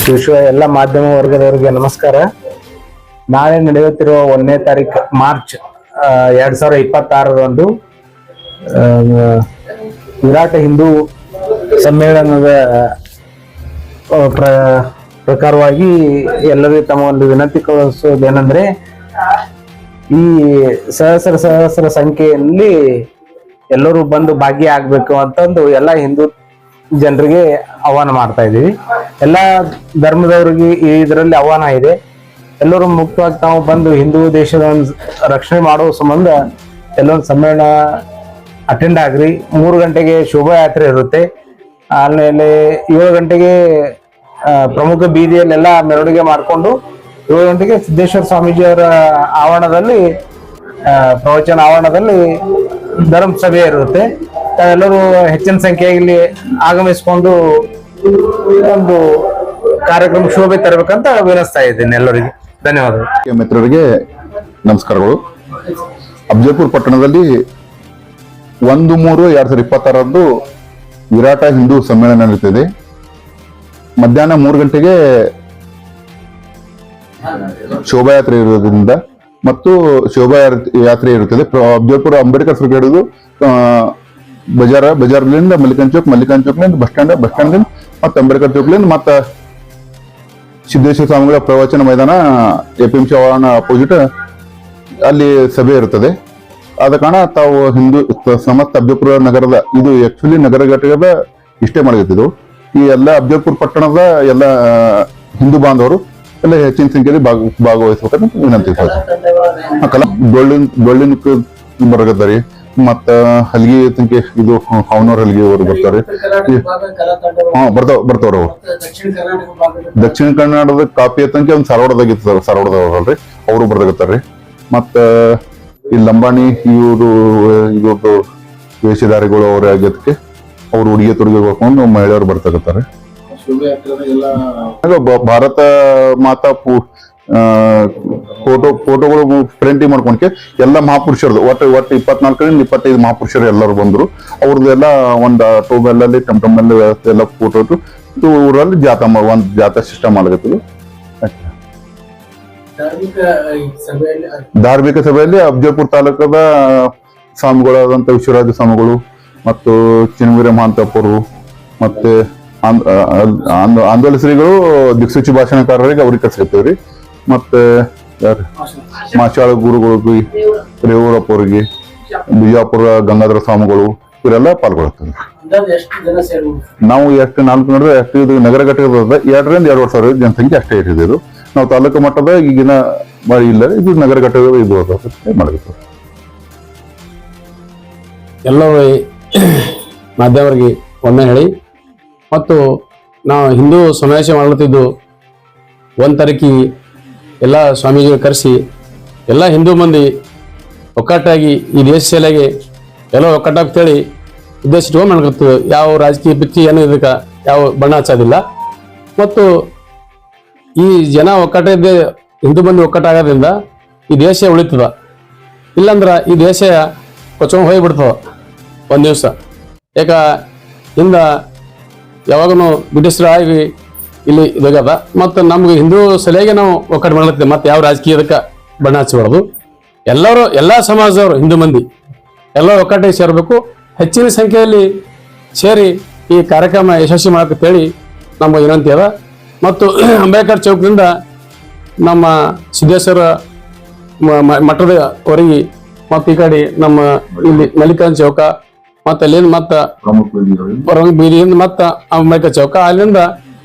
ವಿಶ್ವ ಎಲ್ಲ ಮಾಧ್ಯಮ ವರ್ಗದವರಿಗೆ ನಮಸ್ಕಾರ. ನಾಳೆ ನಡೆಯುತ್ತಿರುವ 1ನೇ ತಾರೀಕು ಮಾರ್ಚ್ 2026ರಂದು ವಿರಾಟ ಹಿಂದೂ ಸಮ್ಮೇಳನದ ಪ್ರಕಾರವಾಗಿ ಎಲ್ಲರಿಗೂ ತಮ್ಮ ಒಂದು ವಿನಂತಿ ಕಳಿಸೋದೇನೆಂದ್ರೆ, ಈ ಸಹಸ್ರ ಸಂಖ್ಯೆಯಲ್ಲಿ ಎಲ್ಲರೂ ಬಂದು ಭಾಗಿಯಾಗಬೇಕು ಅಂತಂದು ಎಲ್ಲ ಹಿಂದೂ ಜನರಿಗೆ ಆಹ್ವಾನ ಮಾಡ್ತಾ ಇದೀವಿ. ಎಲ್ಲಾ ಧರ್ಮದವರಿಗೆ ಇದರಲ್ಲಿ ಆಹ್ವಾನ ಇದೆ. ಎಲ್ಲರೂ ಮುಕ್ತವಾಗಿ ತಾವು ಬಂದು ಹಿಂದೂ ದೇಶದ ರಕ್ಷಣೆ ಮಾಡುವ ಸಂಬಂಧ ಎಲ್ಲೊಂದು ಸಮ್ಮೇಳನ ಅಟೆಂಡ್ ಆಗ್ರಿ. 3 ಗಂಟೆಗೆ ಶೋಭಾಯಾತ್ರೆ ಇರುತ್ತೆ. ಆಮೇಲೆ 7 ಗಂಟೆಗೆ ಪ್ರಮುಖ ಬೀದಿಯಲ್ಲೆಲ್ಲ ಮೆರವಣಿಗೆ ಮಾಡಿಕೊಂಡು 7 ಗಂಟೆಗೆ ಸಿದ್ದೇಶ್ವರ ಸ್ವಾಮೀಜಿಯವರ ಆವರಣದಲ್ಲಿ ಪ್ರವಚನ ಆವರಣದಲ್ಲಿ ಧರ್ಮ ಸಭೆ ಇರುತ್ತೆ. ತಾವೆಲ್ಲರೂ ಹೆಚ್ಚಿನ ಸಂಖ್ಯೆಯಲ್ಲಿ ಆಗಮಿಸಿಕೊಂಡು ಒಂದು ಕಾರ್ಯಕ್ರಮ ಶೋಭೆ ತರಬೇಕಂತ ವಿನಂತಿಸ್ತಾ ಇದ್ದೇನೆ ಎಲ್ಲರಿಗೆ. ಧನ್ಯವಾದಗಳು. ಮಿತ್ರರಿಗೆ ನಮಸ್ಕಾರಗಳು. ಅಫಜಲ್ಪುರ ಪಟ್ಟಣದಲ್ಲಿ 1/3/2026ರಂದು ವಿರಾಟ ಹಿಂದೂ ಸಮ್ಮೇಳನ ನಡೆಯುತ್ತಿದೆ. ಮಧ್ಯಾಹ್ನ 3 ಗಂಟೆಗೆ ಶೋಭಾಯಾತ್ರೆ ಇರುವುದರಿಂದ ಮತ್ತು ಶೋಭಾಯಾತ್ರೆ ಇರುತ್ತದೆ. ಅಫಜಲ್ಪುರ ಅಂಬೇಡ್ಕರ್ ಸರ್ಕಲ್ ಹಿಡಿದು ಬಜಾರ್ಲಿಂದ ಮಲ್ಲಿಕಾನ್ ಚೌಕ್ಲಿಂದ ಬಸ್ ಸ್ಟ್ಯಾಂಡ್ ಮತ್ತೆ ಅಂಬೇಡ್ಕರ್ ಚೌಕ್ಲಿಂದ ಮತ್ತೆ ಸಿದ್ದೇಶ್ವರ ಸ್ವಾಮಿಗಳ ಪ್ರವಚನ ಮೈದಾನ APMC ಆವರಣ ಅಪೋಸಿಟ್ ಅಲ್ಲಿ ಸಭೆ ಇರುತ್ತದೆ. ಆದ ಕಾರಣ ತಾವು ಹಿಂದೂ ಸಮಸ್ತ ಅಫಜಲ್ಪುರ ನಗರದ, ಇದು ಆಕ್ಚುಲಿ ನಗರ ಘಟಕದ ಇಷ್ಟೇ ಮಾಡಿರ್ತಿದ್ವು. ಈ ಎಲ್ಲ ಅಫಜಲ್ಪುರ ಪಟ್ಟಣದ ಎಲ್ಲ ಹಿಂದೂ ಬಾಂಧವರು ಎಲ್ಲ ಹೆಚ್ಚಿನ ಸಂಖ್ಯೆಯಲ್ಲಿ ಭಾಗವಹಿಸಬೇಕಂತ ವಿನಂತಿ. ಡೊಳ್ಳಿನ ಬರಗದ್ದಾರಿ ಮತ್ತ ಹಲ್ಗಿ ಸಂಖ್ಯೆ ಇದು ಅವನವ್ರ ಹಲ್ಗಿ ಅವರು ಬರ್ತಾರೆ. ಬರ್ತಾವ್ರ ಅವ್ರು. ದಕ್ಷಿಣ ಕನ್ನಡದ ಕಾಪಿ ಸಂಖ್ಯೆ ಒಂದು ಸಾರವಾಡದವ್ರಲ್ರಿ, ಅವರು ಬರ್ದಾಗತ್ತಾರ್ರಿ. ಮತ್ತ ಈ ಲಂಬಾಣಿ ಇವ್ರದ್ದು ವೇಷಧಾರಿಗಳು ಅವ್ರ ಆಗದಕ್ಕೆ ಅವ್ರು ಉಡುಗೆ ತೊಡುಗೆ ಹಾಕೊಂಡು ಮಹಿಳೆಯರು ಬರ್ತಾಗತ್ತಾರೆ. ಭಾರತ ಮಾತಾ ಫೋಟೋಗಳು ಪ್ರಿಂಟಿಂಗ್ ಮಾಡ್ಕೊಂಡ್ಕೆ ಎಲ್ಲ ಮಹಾಪುರುಷರದು ಒಟ್ಟು 24ರಿಂದ 25 ಮಹಾಪುರುಷರು ಎಲ್ಲರೂ ಬಂದ್ರು. ಅವ್ರದ್ದು ಎಲ್ಲ ಒಂದು ಟೋಬೆಲ್ಲಲ್ಲಿ ಟಮ್ಟಮ್ನಲ್ಲಿ ವ್ಯವಸ್ಥೆ ಎಲ್ಲ ಫೋಟೋ ಇಟ್ಟು ಇದು ಊರಲ್ಲಿ ಜಾಥಾ ಸಿಸ್ಟಮ್ ಆಗತ್ತದು. ಧಾರ್ಮಿಕ ಸಭೆಯಲ್ಲಿ ಅಫಜಲ್ಪುರ ತಾಲೂಕದ ಸ್ವಾಮಿಗಳಾದಂತ ವಿಶ್ವರಾಜ ಸ್ವಾಮಿಗಳು ಮತ್ತು ಚಿನ್ನವೀರ ಮಹಾಂತಪ್ಪರು ಮತ್ತೆ ಆಂದೋಲನ ಶ್ರೀಗಳು ದಿಕ್ಸೂಚಿ ಭಾಷಣಕಾರರಿಗೆ ಅವ್ರಿಗೆ ಕರ್ಸಿರ್ತೇವ್ರಿ. ಮತ್ತೆ ಮಾಚಾಳ ಗುರುಗಳು ರೇವೂರಪ್ಪ ಅವರಿಗೆ, ಬಿಜಾಪುರ ಗಂಗಾಧರ ಸ್ವಾಮಿಗಳು ಇವರೆಲ್ಲ ಪಾಲ್ಗೊಳ್ತಾರೆ. ನಾವು ಎಷ್ಟು 4 ನೋಡಿದ್ರೆ ಎಷ್ಟು ಇದು ನಗರ ಘಟಕದ 2ರಿಂದ 2.5 ಸಾವಿರ ಜನಸಂಖ್ಯೆ ಅಷ್ಟೇ ಇಟ್ಟಿದ್ದು. ನಾವು ತಾಲೂಕು ಮಟ್ಟದ ಈಗಿನ ಬಾರಿ ಇಲ್ಲ, ಇದು ನಗರ ಘಟಕದ ಇದು ಮಾಡಬೇಕು. ಎಲ್ಲರೂ ಮಾಧ್ಯಮರಿಗೆ ಒಮ್ಮೆ ಹೇಳಿ ಮತ್ತು ನಾವು ಹಿಂದೂ ಸಮಾವೇಶ ಮಾಡುತ್ತಿದ್ದು 1 ತಾರೀಕಿಗೆ ಎಲ್ಲ ಸ್ವಾಮೀಜಿಗಳು ಕರೆಸಿ ಎಲ್ಲ ಹಿಂದೂ ಮಂದಿ ಒಕ್ಕಟ್ಟಾಗಿ ಈ ದೇಶ ಸೇಲೆಗೆ ಎಲ್ಲ ಒಕ್ಕಟ್ಟಾಗ್ತೇಳಿ ಉದ್ದೇಶ ಇಟ್ಕೊಂಡು ಮಾಡ್ಕೊಳ್ತೀವಿ. ಯಾವ ರಾಜಕೀಯ ಬಿಚ್ಚಿ ಏನೂ ಇದಕ್ಕೆ ಯಾವ ಬಣ್ಣ ಹಚ್ಚೋದಿಲ್ಲ. ಮತ್ತು ಈ ಜನ ಒಕ್ಕಟ್ಟಿದ್ದೆ ಹಿಂದೂ ಮಂದಿ ಒಕ್ಕಟ್ಟಾಗೋದ್ರಿಂದ ಈ ದೇಶ ಉಳಿತದ. ಇಲ್ಲಾಂದ್ರೆ ಈ ದೇಶ ಕೊಚ್ಕೊಂಡು ಹೋಗಿಬಿಡ್ತದ ಒಂದು ದಿವಸ. ಯಾಕ ಹಿಂದ ಯಾವಾಗೂ ಬ್ರಿಟಿಷರು ಆಗಿ ಇಲ್ಲಿ ಇದಾಗದ. ಮತ್ತು ನಮ್ಗೆ ಹಿಂದೂ ಸಲಹೆಗೆ ನಾವು ಒಕ್ಕಟ್ಟು ಮಾಡ್ಲತ್ತೀವಿ. ಮತ್ತೆ ಯಾವ ರಾಜಕೀಯದಕ್ಕೆ ಬಣ್ಣ ಹಚ್ಚಬಾರ್ದು. ಎಲ್ಲ ಸಮಾಜದವರು ಹಿಂದೂ ಮಂದಿ ಎಲ್ಲರೂ ಒಕ್ಕಟ್ಟಿಗೆ ಸೇರಬೇಕು. ಹೆಚ್ಚಿನ ಸಂಖ್ಯೆಯಲ್ಲಿ ಸೇರಿ ಈ ಕಾರ್ಯಕ್ರಮ ಯಶಸ್ವಿ ಮಾಡಕ್ಕಂತೇಳಿ ನಮ್ಮ ವಿನಂತಿ ಅದ. ಮತ್ತು ಅಂಬೇಡ್ಕರ್ ಚೌಕದಿಂದ ನಮ್ಮ ಸಿದ್ದೇಶ್ವರ ಮಠದವರೆಗೆ ಮತ್ತು ಈ ಕಡೆ ನಮ್ಮ ಇಲ್ಲಿ ಮಲ್ಲಿಕಾರ್ಜುನ ಚೌಕ ಮತ್ತು ಅಲ್ಲಿಂದ ಮತ್ತು ಪ್ರಮುಖ ಬೀದಿಯಿಂದ ಮತ್ತು ಅಂಬೇಡ್ಕರ್ ಚೌಕ, ಅಲ್ಲಿಂದ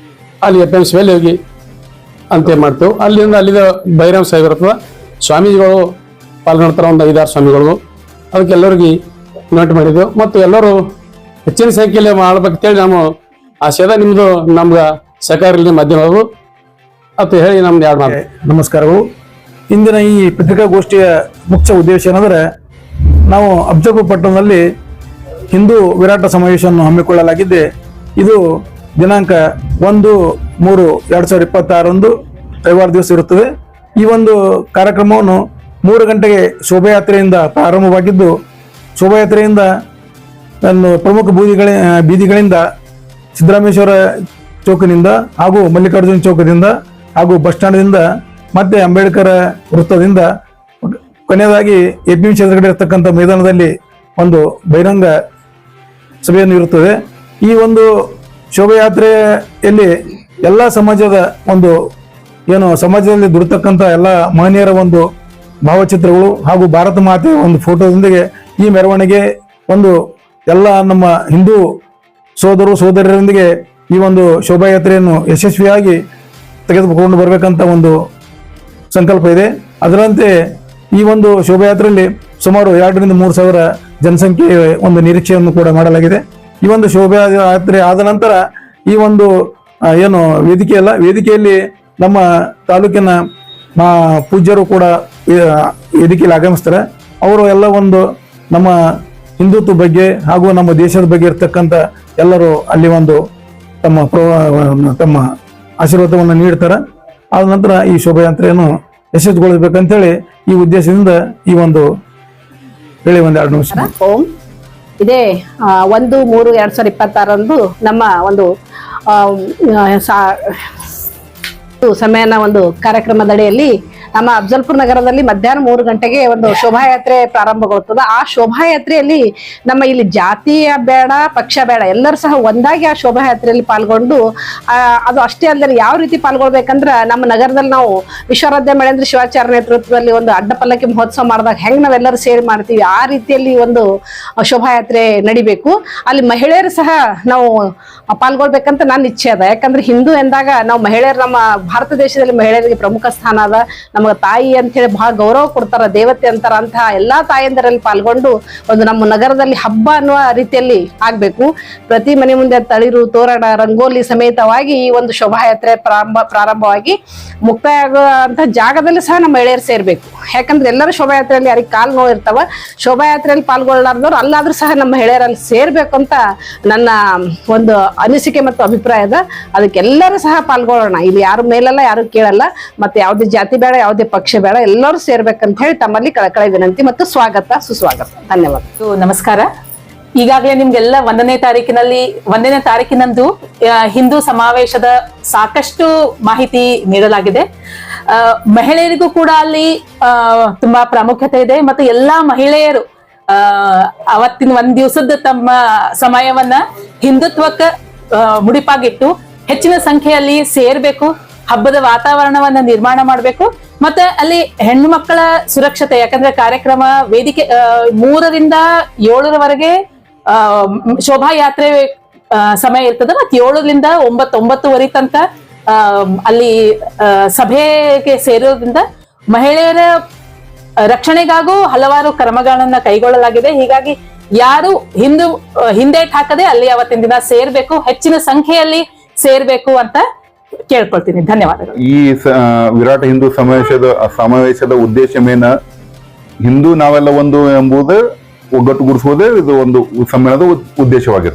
ಅಲ್ಲಿ APMC ಮೇಲೆ ಹೋಗಿ ಅಂತ ಮಾಡ್ತೇವೆ. ಅಲ್ಲಿಂದ ಬೈರಾಮ್ ಸಾಹೇಬ್ ಇರ್ತದ, ಸ್ವಾಮೀಜಿಗಳು ಪಾಲ್ಗೊಳ್ತಾರ, ಒಂದು 5-6 ಸ್ವಾಮಿಗಳು. ಅದಕ್ಕೆ ಎಲ್ಲರಿಗೆ ವಿನಂತಿ ಮಾಡಿದ್ದೆವು. ಮತ್ತು ಎಲ್ಲರೂ ಹೆಚ್ಚಿನ ಸಂಖ್ಯೆಯಲ್ಲಿ ಮಾಡ್ಬೇಕಂತೇಳಿ ನಾವು ಆಶಯದ ನಿಮ್ದು ನಮ್ಗೆ ಸಹಕಾರ ಮಾಧ್ಯಮಗಳು ಅಂತ ಹೇಳಿ ನಮ್ದು 2 ಮಾತು. ನಮಸ್ಕಾರಗಳು. ಇಂದಿನ ಈ ಪತ್ರಿಕಾಗೋಷ್ಠಿಯ ಮುಖ್ಯ ಉದ್ದೇಶ ಏನಂದ್ರೆ, ನಾವು ಅಫಜಲ್ಪುರ ಪಟ್ಟಣದಲ್ಲಿ ಹಿಂದೂ ವಿರಾಟ ಸಮಾವೇಶವನ್ನು ಹಮ್ಮಿಕೊಳ್ಳಲಾಗಿದ್ದೆ. ಇದು ದಿನಾಂಕ 1/3/2026ರಂದು ರವಿವಾರ ದಿವಸ ಇರುತ್ತದೆ. ಈ ಒಂದು ಕಾರ್ಯಕ್ರಮವನ್ನು 3 ಗಂಟೆಗೆ ಶೋಭಾಯಾತ್ರೆಯಿಂದ ಪ್ರಾರಂಭವಾಗಿದ್ದು, ಶೋಭಾಯಾತ್ರೆಯಿಂದ ಪ್ರಮುಖ ಬೀದಿಗಳಿಂದ ಸಿದ್ದರಾಮೇಶ್ವರ ಚೌಕಿನಿಂದ ಹಾಗೂ ಮಲ್ಲಿಕಾರ್ಜುನ ಚೌಕದಿಂದ ಹಾಗೂ ಬಸ್ ಸ್ಟ್ಯಾಂಡ್ದಿಂದ ಮತ್ತೆ ಅಂಬೇಡ್ಕರ್ ವೃತ್ತದಿಂದ ಕೊನೆಯದಾಗಿ APMC ಎದುರುಗಡೆ ಇರತಕ್ಕಂಥ ಮೈದಾನದಲ್ಲಿ ಒಂದು ಬಹಿರಂಗ ಸಭೆಯನ್ನು ಇರುತ್ತದೆ. ಈ ಒಂದು ಶೋಭಾಯಾತ್ರೆಯಲ್ಲಿ ಎಲ್ಲ ಸಮಾಜದ ಒಂದು ಏನು ಸಮಾಜದಲ್ಲಿ ದುಡಿತಕ್ಕಂಥ ಎಲ್ಲ ಮಹನೀಯರ ಒಂದು ಭಾವಚಿತ್ರಗಳು ಹಾಗೂ ಭಾರತ ಮಾತೆಯ ಒಂದು ಫೋಟೋದೊಂದಿಗೆ ಈ ಮೆರವಣಿಗೆ ಒಂದು ಎಲ್ಲ ನಮ್ಮ ಹಿಂದೂ ಸೋದರರೊಂದಿಗೆ ಈ ಒಂದು ಶೋಭಾಯಾತ್ರೆಯನ್ನು ಯಶಸ್ವಿಯಾಗಿ ತೆಗೆದುಕೊಂಡು ಬರಬೇಕಂತ ಒಂದು ಸಂಕಲ್ಪ ಇದೆ. ಅದರಂತೆ ಈ ಒಂದು ಶೋಭಾಯಾತ್ರೆಯಲ್ಲಿ ಸುಮಾರು 2 ರಿಂದ 3 ಸಾವಿರ ಜನಸಂಖ್ಯೆ ಒಂದು ನಿರೀಕ್ಷೆಯನ್ನು ಕೂಡ ಮಾಡಲಾಗಿದೆ. ಈ ಒಂದು ಶೋಭಾಯಾತ್ರೆ ಆದ ನಂತರ ಈ ಒಂದು ಏನು ವೇದಿಕೆಯಲ್ಲಿ ನಮ್ಮ ತಾಲೂಕಿನ ಪೂಜ್ಯರು ಕೂಡ ವೇದಿಕೆಯಲ್ಲಿ ಆಗಮಿಸ್ತಾರೆ. ಅವರು ಎಲ್ಲ ಒಂದು ನಮ್ಮ ಹಿಂದುತ್ವ ಬಗ್ಗೆ ಹಾಗೂ ನಮ್ಮ ದೇಶದ ಬಗ್ಗೆ ಇರ್ತಕ್ಕಂಥ ಎಲ್ಲರೂ ಅಲ್ಲಿ ಒಂದು ತಮ್ಮ ಆಶೀರ್ವಾದವನ್ನು ನೀಡ್ತಾರೆ. ಆದ ನಂತರ ಈ ಶೋಭಾಯಾತ್ರೆಯನ್ನು ಯಶಸ್ವಿಗೊಳಿಸಬೇಕಂತೇಳಿ ಈ ಉದ್ದೇಶದಿಂದ ಈ ಒಂದು ಹೇಳಿ 1-2 ನಿಮಿಷ. ಓಂ ಇದೇ 1/3/2026 ನಮ್ಮ ಒಂದು ಸಮಯನ ಒಂದು ಕಾರ್ಯಕ್ರಮದಡಿಯಲ್ಲಿ ನಮ್ಮ ಅಫಜಲ್ಪುರ್ ನಗರದಲ್ಲಿ ಮಧ್ಯಾಹ್ನ 3 ಗಂಟೆಗೆ ಒಂದು ಶೋಭಾಯಾತ್ರೆ ಪ್ರಾರಂಭಗೊಳ್ಳುತ್ತದೆ. ಆ ಶೋಭಾಯಾತ್ರೆಯಲ್ಲಿ ನಮ್ಮ ಇಲ್ಲಿ ಜಾತಿಯ ಬೇಡ ಪಕ್ಷ ಬೇಡ ಎಲ್ಲರೂ ಸಹ ಒಂದಾಗಿ ಆ ಶೋಭಾಯಾತ್ರೆಯಲ್ಲಿ ಪಾಲ್ಗೊಂಡು ಅದು ಅಷ್ಟೇ ಅಲ್ಲದೆ ಯಾವ ರೀತಿ ಪಾಲ್ಗೊಳ್ಬೇಕಂದ್ರೆ ನಮ್ಮ ನಗರದಲ್ಲಿ ನಾವು ವಿಶ್ವರಾಧ್ಯ ಮಳೇಂದ್ರ ಶಿವಾಚಾರ್ಯ ನೇತೃತ್ವದಲ್ಲಿ ಒಂದು ಅಡ್ಡಪಲ್ಲಕ್ಕಿ ಮಹೋತ್ಸವ ಮಾಡಿದಾಗ ಹೆಂಗ್ ನಾವೆಲ್ಲರೂ ಸೇರಿ ಮಾಡ್ತೀವಿ ಆ ರೀತಿಯಲ್ಲಿ ಒಂದು ಶೋಭಾಯಾತ್ರೆ ನಡಿಬೇಕು. ಅಲ್ಲಿ ಮಹಿಳೆಯರು ಸಹ ನಾವು ಪಾಲ್ಗೊಳ್ಬೇಕಂತ ನನ್ನ ಇಚ್ಛೆ ಅದ. ಯಾಕಂದ್ರೆ ಹಿಂದೂ ಎಂದಾಗ ನಾವು ಮಹಿಳೆಯರು ನಮ್ಮ ಭಾರತ ದೇಶದಲ್ಲಿ ಮಹಿಳೆಯರಿಗೆ ಪ್ರಮುಖ ಸ್ಥಾನ ಅದ. ನಮಗೆ ತಾಯಿ ಅಂತ ಹೇಳಿ ಬಹಳ ಗೌರವ ಕೊಡ್ತಾರ, ದೇವತೆ ಅಂತಾರ. ಅಂತಹ ಎಲ್ಲಾ ತಾಯಂದರಲ್ಲಿ ಪಾಲ್ಗೊಂಡು ಒಂದು ನಮ್ಮ ನಗರದಲ್ಲಿ ಹಬ್ಬ ಅನ್ನುವ ರೀತಿಯಲ್ಲಿ ಆಗ್ಬೇಕು. ಪ್ರತಿ ಮನೆ ಮುಂದೆ ತಳಿರು ತೋರಣ ರಂಗೋಲಿ ಸಮೇತವಾಗಿ ಈ ಒಂದು ಶೋಭಾಯಾತ್ರೆ ಪ್ರಾರಂಭವಾಗಿ ಮುಕ್ತಾಯ ಆಗುವಂತ ಜಾಗದಲ್ಲಿ ಸಹ ನಮ್ಮ ಮಹಿಳೆಯರು ಸೇರ್ಬೇಕು. ಯಾಕಂದ್ರೆ ಎಲ್ಲರೂ ಶೋಭಾಯಾತ್ರೆಯಲ್ಲಿ ಯಾರಿಗೆ ಕಾಲು ನೋವು ಇರ್ತಾವ, ಶೋಭಾಯಾತ್ರೆಯಲ್ಲಿ ಪಾಲ್ಗೊಳ್ಳಾರ್ದವ್ರು ಅಲ್ಲಾದ್ರೂ ಸಹ ನಮ್ಮ ಮಹಿಳೆಯರಲ್ಲಿ ಸೇರ್ಬೇಕು ಅಂತ ನನ್ನ ಒಂದು ಅನಿಸಿಕೆ ಮತ್ತು ಅಭಿಪ್ರಾಯ ಅದ. ಅದಕ್ಕೆಲ್ಲರೂ ಸಹ ಪಾಲ್ಗೊಳ್ಳೋಣ. ಇಲ್ಲಿ ಯಾರು ಮೇಲಲ್ಲ ಯಾರು ಕೇಳಲ್ಲ, ಮತ್ತೆ ಯಾವುದೇ ಜಾತಿ ಬೇಡ ಯಾವುದೇ ಪಕ್ಷ ಬೇಡ, ಎಲ್ಲರೂ ಸೇರ್ಬೇಕಂತ ಹೇಳಿ ತಮ್ಮಲ್ಲಿ ಕಳಕಳಿ ವಿನಂತಿ ಮತ್ತು ಸುಸ್ವಾಗತ. ಧನ್ಯವಾದ. ನಮಸ್ಕಾರ. ಈಗಾಗಲೇ ನಿಮ್ಗೆಲ್ಲ 1ನೇ ತಾರೀಕಿನಂದು ಹಿಂದೂ ಸಮಾವೇಶದ ಸಾಕಷ್ಟು ಮಾಹಿತಿ ನೀಡಲಾಗಿದೆ. ಮಹಿಳೆಯರಿಗೂ ಕೂಡ ಅಲ್ಲಿ ತುಂಬಾ ಪ್ರಾಮುಖ್ಯತೆ ಇದೆ ಮತ್ತು ಎಲ್ಲಾ ಮಹಿಳೆಯರು ಅವತ್ತಿನ 1 ದಿವಸದ ತಮ್ಮ ಸಮಯವನ್ನ ಹಿಂದುತ್ವಕ್ಕೆ ಮುಡಿಪಾಗಿಟ್ಟು ಹೆಚ್ಚಿನ ಸಂಖ್ಯೆಯಲ್ಲಿ ಸೇರ್ಬೇಕು, ಹಬ್ಬದ ವಾತಾವರಣವನ್ನ ನಿರ್ಮಾಣ ಮಾಡ್ಬೇಕು. ಮತ್ತೆ ಅಲ್ಲಿ ಹೆಣ್ಣು ಮಕ್ಕಳ ಸುರಕ್ಷತೆ, ಯಾಕಂದ್ರೆ ಕಾರ್ಯಕ್ರಮ ವೇದಿಕೆ 3 ರಿಂದ 7ರವರೆಗೆ ಶೋಭಾಯಾತ್ರೆ ಸಮಯ ಇರ್ತದೆ. ಮತ್ತೆ 7 ರಿಂದ 9-9:30 ತನಕ ಅಲ್ಲಿ ಸಭೆಗೆ ಸೇರೋದ್ರಿಂದ ಮಹಿಳೆಯರ ರಕ್ಷಣೆಗಾಗೂ ಹಲವಾರು ಕ್ರಮಗಳನ್ನ ಕೈಗೊಳ್ಳಲಾಗಿದೆ. ಹೀಗಾಗಿ ಯಾರು ಹಿಂದೇಟ್ ಹಾಕದೆ ಅಲ್ಲಿ ಅವತ್ತಿನ ದಿನ ಸೇರ್ಬೇಕು, ಹೆಚ್ಚಿನ ಸಂಖ್ಯೆಯಲ್ಲಿ ಸೇರ್ಬೇಕು ಅಂತ ಕೇಳ್ಕೊಳ್ತೀನಿ. ಧನ್ಯವಾದಗಳು. ಈ ವಿರಾಟ್ ಹಿಂದೂ ಸಮಾವೇಶದ ಉದ್ದೇಶವೇನ ಹಿಂದೂ ನಾವೆಲ್ಲ ಒಂದು ಎಂಬುದು ಒಗ್ಗಟ್ಟುಗೂಡಿಸುವುದೇ ಇದು ಒಂದು ಸಮ್ಮೇಳನದ ಉದ್ದೇಶವಾಗಿರುತ್ತೆ.